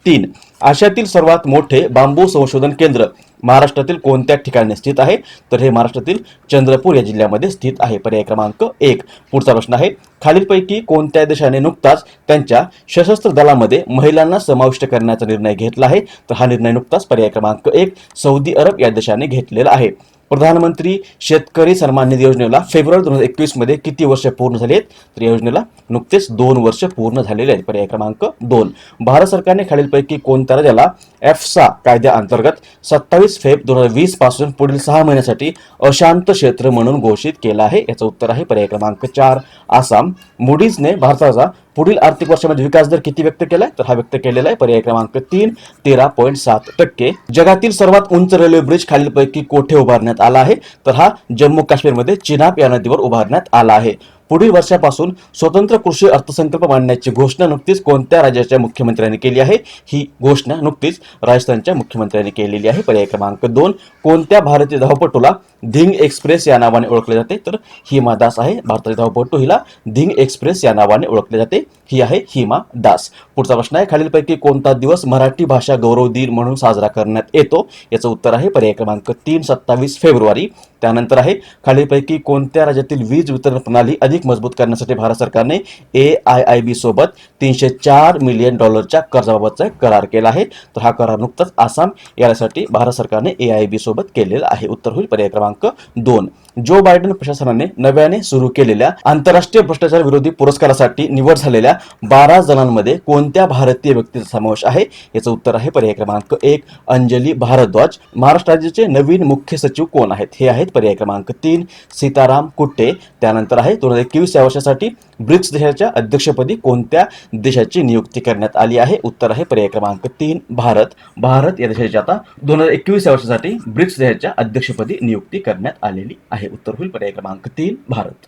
3. आशियातील सर्वात मोठे बांबू संशोधन केंद्र महाराष्ट्रातील कोणत्या ठिकाणी स्थित आहे? तर हे महाराष्ट्रातील चंद्रपूर या जिल्ह्यामध्ये स्थित आहे. पर्याय क्रमांक 1. पुढचा प्रश्न आहे, खालीलपैकी कोणत्या देशाने नुकताच त्यांच्या सशस्त्र दलामध्ये महिलांना समाविष्ट करण्याचा निर्णय घेतला आहे? तर हा निर्णय नुकताच पर्याय क्रमांक 1 सौदी अरब या देशाने घेतलेला आहे. प्रधानमंत्री शेतकरी सन्मान निधी योजनेला फेब्रुवारी 2021 मध्ये किती वर्ष पूर्ण झाली आहेत? तर या योजनेला नुकतेच 2 वर्ष पूर्ण झालेले आहेत. पर्याय क्रमांक 2. भारत सरकारने खालीलपैकी कोणत्या राज्याला एफ्सा कायद्याअंतर्गत 27 फेब्रुवारी 2020 पासून पुढील 6 महिन्यासाठी अशांत क्षेत्र म्हणून घोषित केलं आहे? याचं उत्तर आहे पर्याय क्रमांक 4 आसाम. मूडीजने भारताचा पुढील आर्थिक वर्षामध्ये विकास दर किती व्यक्त केलाय? तर हा व्यक्त केलेला आहे पर्याय क्रमांक 3 13.7%. जगातील सर्वात उंच रेल्वे ब्रिज खालीलपैकी कोठे उभारण्यात आला आहे? तर हा जम्मू काश्मीरमध्ये चिनाब या नदीवर उभारण्यात आला आहे. पुढील वर्षापासून स्वतंत्र कृषी अर्थसंकल्प मांडण्याची घोषणा नुकतीच कोणत्या राज्याच्या मुख्यमंत्र्यांनी केली आहे? ही घोषणा नुकतीच राजस्थानच्या मुख्यमंत्र्यांनी केलेली आहे. पर्याय क्रमांक 2. कोणत्या भारतीय धावपटूला धिंग एक्सप्रेस या नावाने ओळखले जाते? तर हिमा दास आहे. भारताची धावपटू हिला धिंग एक्सप्रेस या नावाने ओळखले जाते. ही आहे हिमा दास. पुढचा प्रश्न आहे, खालीलपैकी कोणता दिवस मराठी भाषा गौरव दिन म्हणून साजरा करण्यात येतो? याचं उत्तर आहे पर्याय क्रमांक 3 27 फेब्रुवारी. त्यानंतर आहे, खालीलपैकी कोणत्या राज्यातील वीज वितरण प्रणाली अधिक मजबूत करण्यासाठी भारत सरकारने AIIB सोबत 304 मिलियन डॉलरच्या कर्जाबाबतचा करार केला आहे? तर हा करार नुकताच आसाम यासाठी भारत सरकारने AIIB सोबत केलेला आहे. उत्तर होईल पर्याय क्रमांक 2. जो बायडन प्रशासनाने नव्याने सुरू केलेल्या आंतरराष्ट्रीय भ्रष्टाचार विरोधी पुरस्कारासाठी निवड झालेल्या 12 जणांमध्ये कोणत्या भारतीय व्यक्तीचा समावेश आहे? याचं उत्तर आहे पर्याय क्रमांक 1 अंजली भारद्वाज. महाराष्ट्र राज्याचे नवीन मुख्य सचिव कोण आहेत? हे आहेत पर्याय क्रमांक 3 सीताराम कुट्टे. त्यानंतर आहे 2021 या वर्षासाठी ब्रिक्स देशाच्या अध्यक्षपदी कोणत्या देशाची नियुक्ती करण्यात आली आहे? उत्तर आहे पर्याय क्रमांक 3 भारत. भारत या देशाची आता 2021 या वर्षासाठी ब्रिक्स देशाच्या अध्यक्षपदी नियुक्ती करण्यात आलेली आहे. उत्तर होईल पर्याय क्रमांक 3 भारत.